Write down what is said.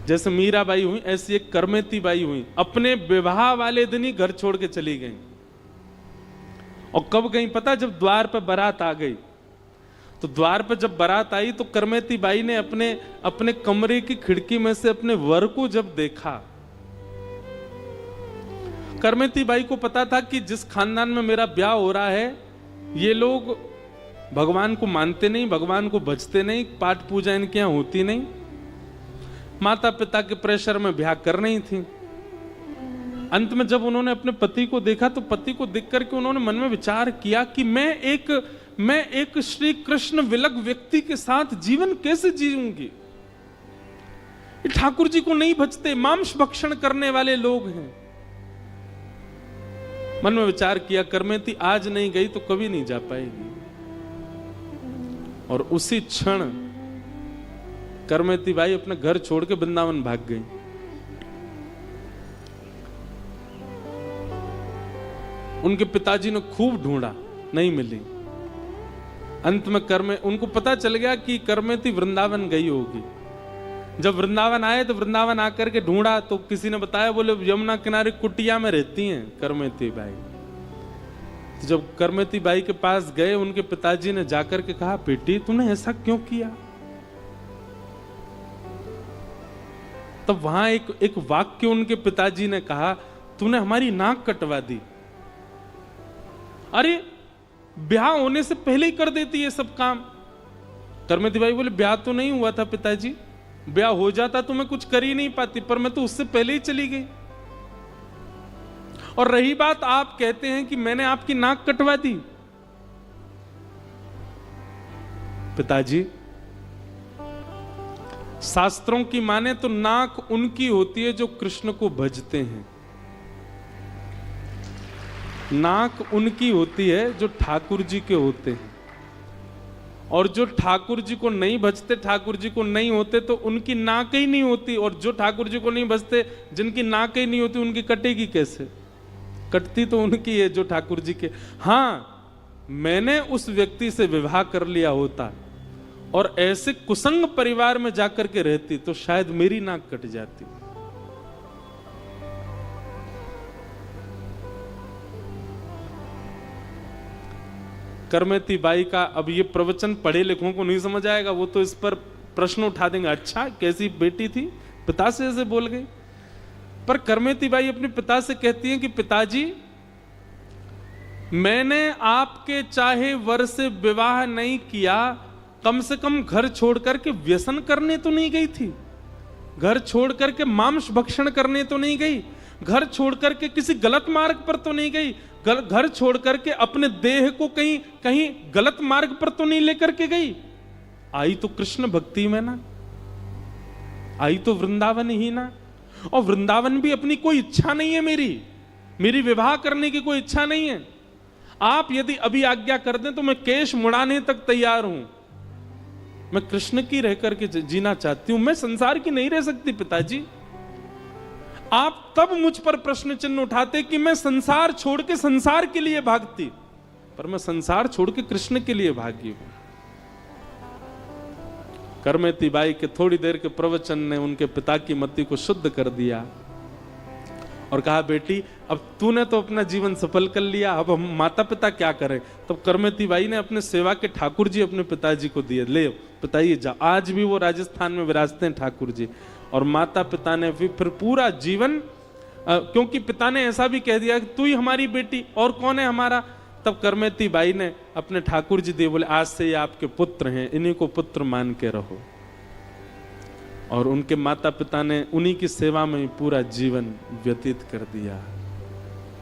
जैसे मीराबाई हुई ऐसी एक करमेती बाई हुई, अपने विवाह वाले दिन ही घर छोड़ के चली गई। और कब गई पता? जब द्वार पर बारात आ गई। तो द्वार पर जब बारात आई तो करमेती बाई ने अपने कमरे की खिड़की में से अपने वर को जब देखा, करमेती बाई को पता था कि जिस खानदान में मेरा ब्याह हो रहा है ये लोग भगवान को मानते नहीं, भगवान को भजते नहीं, पाठ पूजा इनके यहां होती नहीं, माता पिता के प्रेशर में ब्याह कर रही थी। अंत में जब उन्होंने अपने पति को देखा तो पति को देख करके उन्होंने मन में विचार किया कि मैं एक श्री कृष्ण विलग व्यक्ति के साथ जीवन कैसे जीऊंगी? ठाकुर जी को नहीं भजते, मांस भक्षण करने वाले लोग हैं। मन में विचार किया, करमेती आज नहीं गई तो कभी नहीं जा पाएगी। और उसी क्षण करमेती बाई अपने घर छोड़ के वृंदावन भाग गई। उनके पिताजी ने खूब ढूंढा, नहीं मिली। अंत में उनको पता चल गया कि करमेती वृंदावन गई होगी। जब वृंदावन आए तो वृंदावन आकर के ढूंढा तो किसी ने बताया, बोले यमुना किनारे कुटिया में रहती हैं करमेती बाई। तो जब करमेती बाई के पास गए उनके पिताजी ने जाकर के कहा, बेटी तूने ऐसा क्यों किया? तब वहां एक वाक्य उनके पिताजी ने कहा, तूने हमारी नाक कटवा दी। अरे ब्याह होने से पहले ही कर देती है सब काम। करमेती बाई बोले, ब्याह तो नहीं हुआ था पिताजी, ब्याह हो जाता तो मैं कुछ कर ही नहीं पाती, पर मैं तो उससे पहले ही चली गई। और रही बात, आप कहते हैं कि मैंने आपकी नाक कटवा दी। पिताजी शास्त्रों की माने तो नाक उनकी होती है जो कृष्ण को भजते हैं, नाक उनकी होती है जो ठाकुर जी के होते हैं। और जो ठाकुर जी को नहीं भजते, ठाकुर जी को नहीं होते, तो उनकी नाक ही नहीं होती। और जो ठाकुर जी को नहीं भजते, जिनकी नाक ही नहीं होती, उनकी कटेगी कैसे? कटती तो उनकी है जो ठाकुर जी के। हाँ, मैंने उस व्यक्ति से विवाह कर लिया होता और ऐसे कुसंग परिवार में जाकर के रहती तो शायद मेरी नाक कट जाती। करमेती बाई का अब ये प्रवचन पढ़े लिखों को नहीं समझ आएगा, वो तो इस पर प्रश्न उठा देंगे, अच्छा कैसी बेटी थी, पिता से ऐसे बोल गई। पर करमेती बाई अपने पिता से कहती हैं कि पिताजी मैंने आपके चाहे वर से विवाह नहीं किया, कम से कम घर छोड़ करके व्यसन करने तो नहीं गई थी, घर छोड़ करके मांस भक्षण करने तो नहीं गई, घर छोड़ करके किसी गलत मार्ग पर तो नहीं गई, घर छोड़ करके अपने देह को कहीं गलत मार्ग पर तो नहीं लेकर के गई। आई तो कृष्ण भक्ति में ना, आई तो वृंदावन ही ना। और वृंदावन भी अपनी कोई इच्छा नहीं है, मेरी विवाह करने की कोई इच्छा नहीं है। आप यदि अभी आज्ञा कर दें तो मैं केश मुड़ाने तक तैयार हूं। मैं कृष्ण की रह करके जीना चाहती हूं, मैं संसार की नहीं रह सकती पिताजी। आप तब मुझ पर प्रश्न चिन्ह उठाते कि मैं संसार छोड़ के संसार के लिए भागती, पर मैं संसार छोड़ के कृष्ण के लिए भागी हूं। करमेती बाई के थोड़ी देर के प्रवचन ने उनके पिता की मति को शुद्ध कर दिया और कहा, बेटी अब तूने तो अपना जीवन सफल कर लिया, अब हम माता पिता क्या करें? तब करमेती बाई ने अपने सेवा के ठाकुर जी अपने पिताजी को दिए, ले पिताजी जा। आज भी वो राजस्थान में विराजते हैं ठाकुर जी। और माता पिता ने फिर पूरा जीवन, क्योंकि पिता ने ऐसा भी कह दिया कि तू ही हमारी बेटी, और कौन है हमारा? तब करमेती बाई ने अपने ठाकुर जी दिए, बोले आज से ये आपके पुत्र हैं, इन्हीं को पुत्र मान के रहो। और उनके माता पिता ने उन्हीं की सेवा में पूरा जीवन व्यतीत कर दिया।